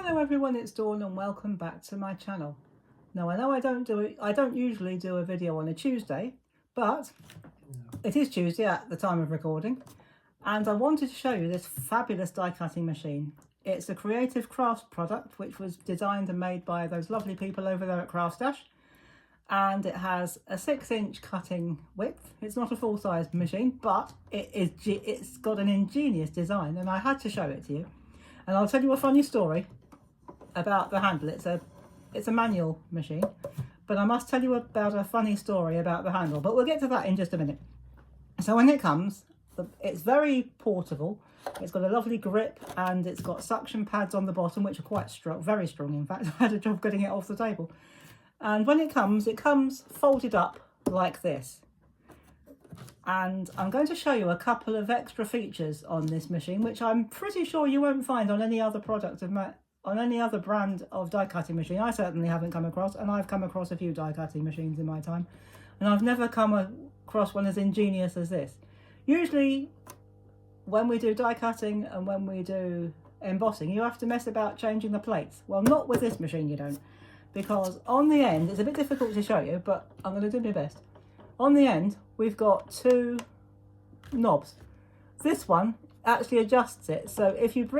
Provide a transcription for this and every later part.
Hello everyone, it's Dawn and welcome back to my channel. Now I know I don't usually do a video on a Tuesday, but it is Tuesday at the time of recording, and I wanted to show you this fabulous die cutting machine. It's a Creative Crafts product which was designed and made by those lovely people over there at Craftstash, and it has a 6-inch cutting width. It's not a full-size machine, but it's got an ingenious design, and I had to show it to you. And I'll tell you a funny story about the handle. It's a manual machine, but I must tell you about a funny story about the handle, but we'll get to that in just a minute. So when it comes, it's very portable. It's got a lovely grip and it's got suction pads on the bottom, which are quite strong, very strong in fact. I had a job getting it off the table. And when it comes folded up like this. And I'm going to show you a couple of extra features on this machine, which I'm pretty sure you won't find on any other product on any other brand of die cutting machine. I certainly haven't come across, and I've come across a few die cutting machines in my time, and I've never come across one as ingenious as this. Usually when we do die cutting and when we do embossing, you have to mess about changing the plates. Well, not with this machine you don't, because on the end, it's a bit difficult to show you, but I'm going to do my best. On the end, we've got two knobs. This one actually adjusts it. So if you've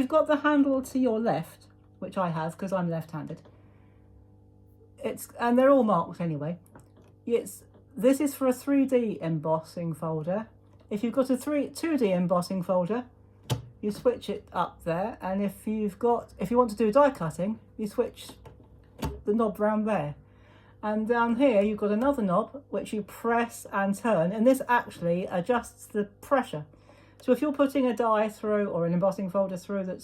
got the handle to your left, which I have because I'm left-handed, and they're all marked anyway. This is for a 3D embossing folder. If you've got a 2D embossing folder, you switch it up there, and if you want to do die cutting, you switch the knob round there. And down here you've got another knob which you press and turn, and this actually adjusts the pressure. So if you're putting a die through or an embossing folder through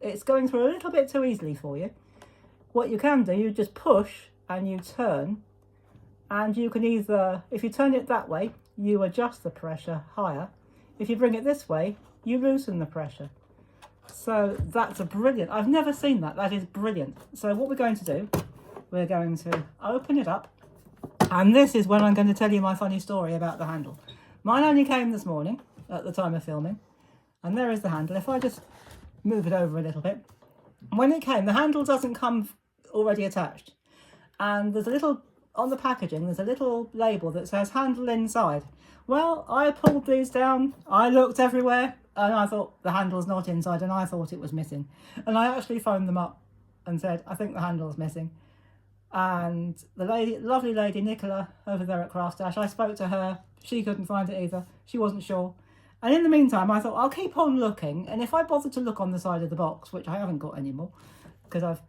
it's going through a little bit too easily for you, what you can do, you just push and you turn, and you can either, if you turn it that way, you adjust the pressure higher. If you bring it this way, you loosen the pressure. So that's brilliant. I've never seen that. That is brilliant. So what we're going to do, we're going to open it up, and this is when I'm going to tell you my funny story about the handle. Mine only came this morning at the time of filming, and there is the handle. If I just move it over a little bit, when it came, the handle doesn't come already attached, and there's a little, on the packaging, there's a little label that says handle inside. Well, I pulled these down, I looked everywhere, and I thought the handle's not inside, and I thought it was missing. And I actually phoned them up and said, I think the handle's missing. And the lovely lady Nicola over there at Craftstash, I spoke to her. She couldn't find it either. She wasn't sure. And in the meantime, I thought I'll keep on looking. And if I bother to look on the side of the box, which I haven't got anymore, because I've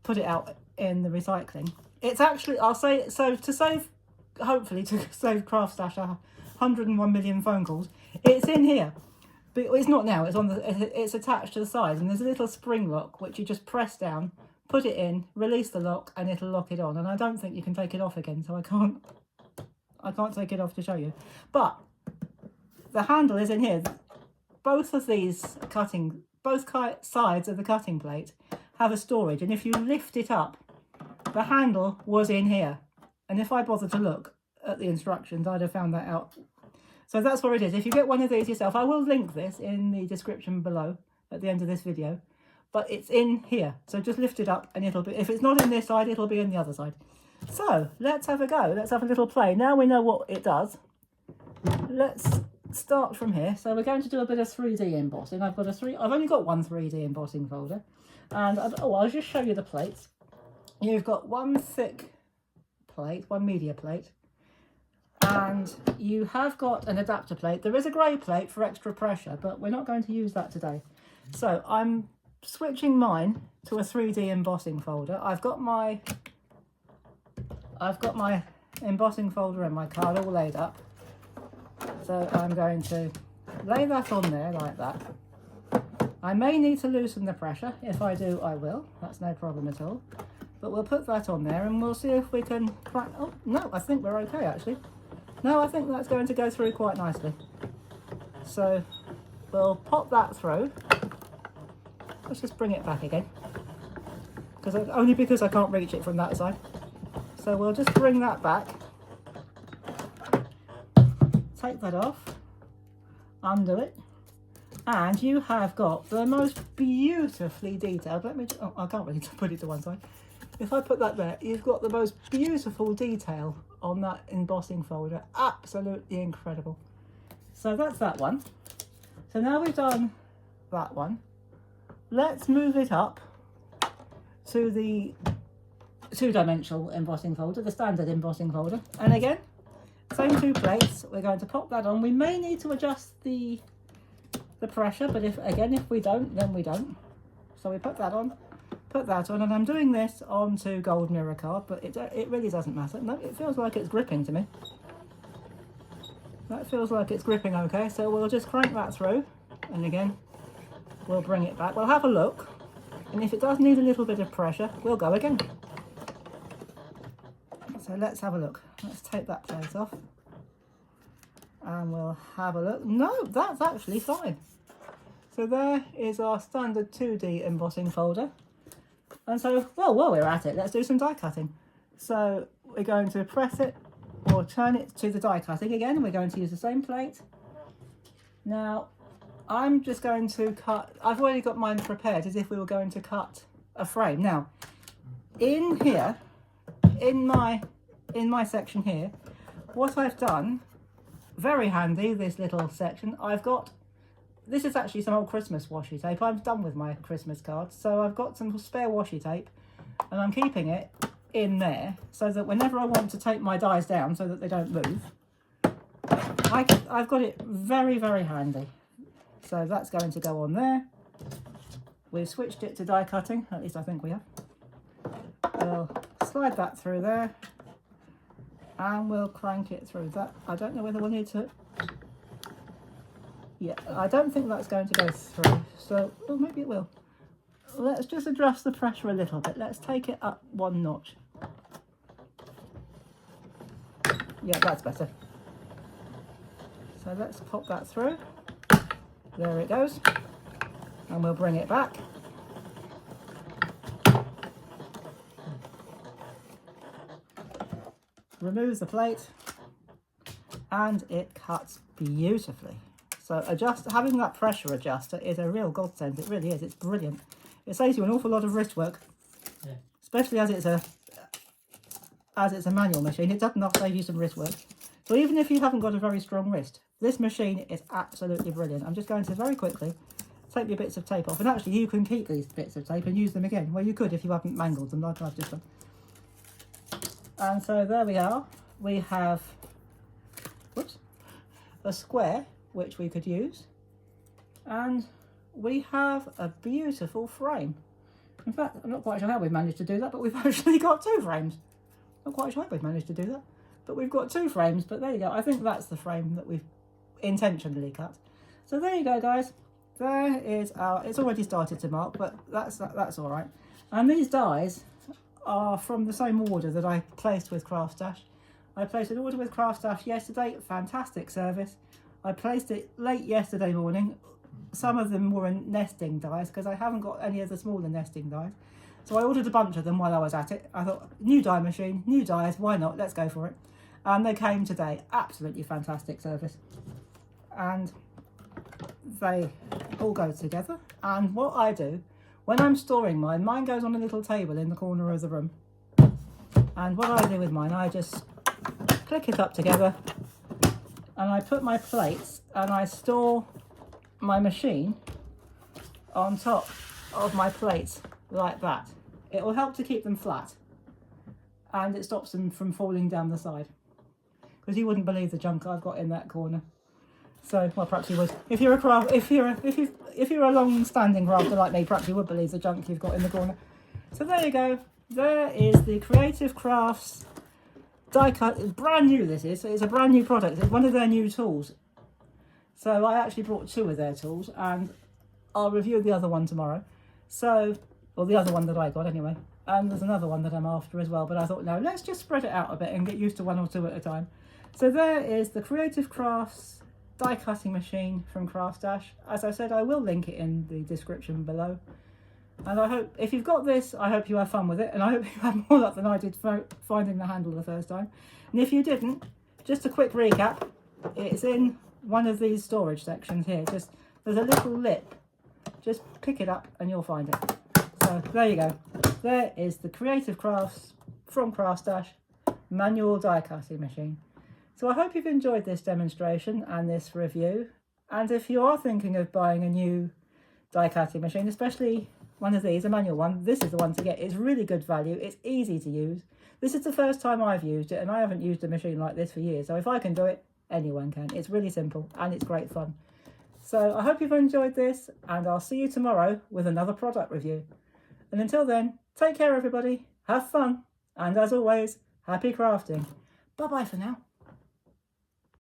put it out in the recycling, it's actually, hopefully to save Craftstash 101 million phone calls, it's in here. But it's not now. It's attached to the side, and there's a little spring lock which you just press down, put it in, release the lock, and it'll lock it on. And I don't think you can take it off again, so I can't take it off to show you. But the handle is in here. Both of these both sides of the cutting plate have a storage, and if you lift it up, the handle was in here. And if I bothered to look at the instructions, I'd have found that out. So that's where it is. If you get one of these yourself, I will link this in the description below at the end of this video. But it's in here, so just lift it up and it'll be, if it's not in this side, it'll be in the other side. So let's have a go. Let's have a little play. Now we know what it does. Let's start from here. So we're going to do a bit of 3D embossing. I've only got one 3D embossing folder, and I'll just show you the plates. You've got one thick plate, one media plate, and you have got an adapter plate. There is a grey plate for extra pressure, but we're not going to use that today. So I'm switching mine to a 3D embossing folder. I've got my embossing folder and my card all laid up. So I'm going to lay that on there like that. I may need to loosen the pressure. If I do, I will. That's no problem at all. But we'll put that on there and we'll see if we can crack. Oh, no, I think we're okay actually. No, I think that's going to go through quite nicely. So we'll pop that through. Let's just bring it back again, only because I can't reach it from that side. So we'll just bring that back, take that off, undo it, And you have got the most beautifully detailed, let me, oh, I can't really put it to one side. If I put that there, you've got the most beautiful detail on that embossing folder. Absolutely incredible. So that's that one. So now we've done that one. Let's move it up to the two-dimensional embossing folder, the standard embossing folder. And again, same 2 plates. We're going to pop that on. We may need to adjust the pressure, but if we don't, then we don't. So we put that on, and I'm doing this onto gold mirror card, but it really doesn't matter. No, it feels like it's gripping to me. That feels like it's gripping okay, so we'll just crank that through, and again, we'll bring it back. We'll have a look, and if it does need a little bit of pressure, we'll go again. So let's have a look. Let's take that plate off, and we'll have a look. No, that's actually fine. So there is our standard 2D embossing folder. And so, well, while we're at it, let's do some die cutting. So we're going to press it or turn it to the die cutting again. We're going to use the same plate. Now, I'm just going to cut, I've already got mine prepared as if we were going to cut a frame. Now, in here, in my section here, what I've done, very handy, this little section, this is actually some old Christmas washi tape. I'm done with my Christmas cards, so I've got some spare washi tape, and I'm keeping it in there so that whenever I want to take my dies down so that they don't move, I've got it very, very handy. So that's going to go on there. We've switched it to die cutting, at least I think we have. We'll slide that through there, and we'll crank it through that. I don't know whether we'll need to... Yeah, I don't think that's going to go through, so, well, maybe it will. Let's just adjust the pressure a little bit. Let's take it up 1 notch. Yeah, that's better. So let's pop that through. There it goes. And we'll bring it back. Remove the plate, and it cuts beautifully. So having that pressure adjuster is a real godsend. It really is. It's brilliant. It saves you an awful lot of wrist work, yeah. Especially as it's a manual machine. It does not save you some wrist work. So even if you haven't got a very strong wrist, this machine is absolutely brilliant. I'm just going to very quickly take your bits of tape off, and actually you can keep these bits of tape and use them again. Well, you could if you haven't mangled them like I've just done. And so there we are. We have a square which we could use, and we have a beautiful frame. In fact, I'm not quite sure how we've managed to do that, but we've actually got 2 frames. Not quite sure how we've managed to do that, but we've got 2 frames. But there you go. I think that's the frame that we've intentionally cut. So there you go, guys. There is our, it's already started to mark, but that's all right. And these dies are from the same order that I placed with CraftStash. I placed an order with CraftStash yesterday. Fantastic service. I placed it late yesterday morning. Some of them were nesting dies because I haven't got any of the smaller nesting dies. So I ordered a bunch of them while I was at it. I thought, new die machine, new dies, why not? Let's go for it. And they came today. Absolutely fantastic service. And they all go together. And what I do, when I'm storing mine goes on a little table in the corner of the room. And what I do with mine, I just click it up together, and I put my plates and I store my machine on top of my plates like that. It will help to keep them flat, and it stops them from falling down the side, because you wouldn't believe the junk I've got in that corner. So, well, perhaps you would. If you're a long-standing crafter like me, perhaps you would believe the junk you've got in the corner. So there you go. There is the Creative Crafts die cut. It's brand new, this is. So it's a brand new product. It's one of their new tools. So I actually brought 2 of their tools, and I'll review the other one tomorrow. So, well, the other one that I got anyway. And there's another one that I'm after as well. But I thought, no, let's just spread it out a bit and get used to 1 or 2 at a time. So there is the Creative Crafts die cutting machine from CraftStash. As I said, I will link it in the description below. And I hope, if you've got this, I hope you have fun with it, and I hope you have more luck than I did finding the handle the first time. And if you didn't, just a quick recap, it's in one of these storage sections here. Just there's a little lip. Just pick it up and you'll find it. So there you go. There is the Creative Crafts from Craftstash manual die casting machine. So I hope you've enjoyed this demonstration and this review. And if you are thinking of buying a new die casting machine, especially one of these, a manual one, this is the one to get. It's really good value. It's easy to use. This is the first time I've used it, and I haven't used a machine like this for years. So if I can do it, anyone can. It's really simple and it's great fun. So I hope you've enjoyed this, and I'll see you tomorrow with another product review. And until then, take care everybody, have fun, and as always, happy crafting. Bye bye for now.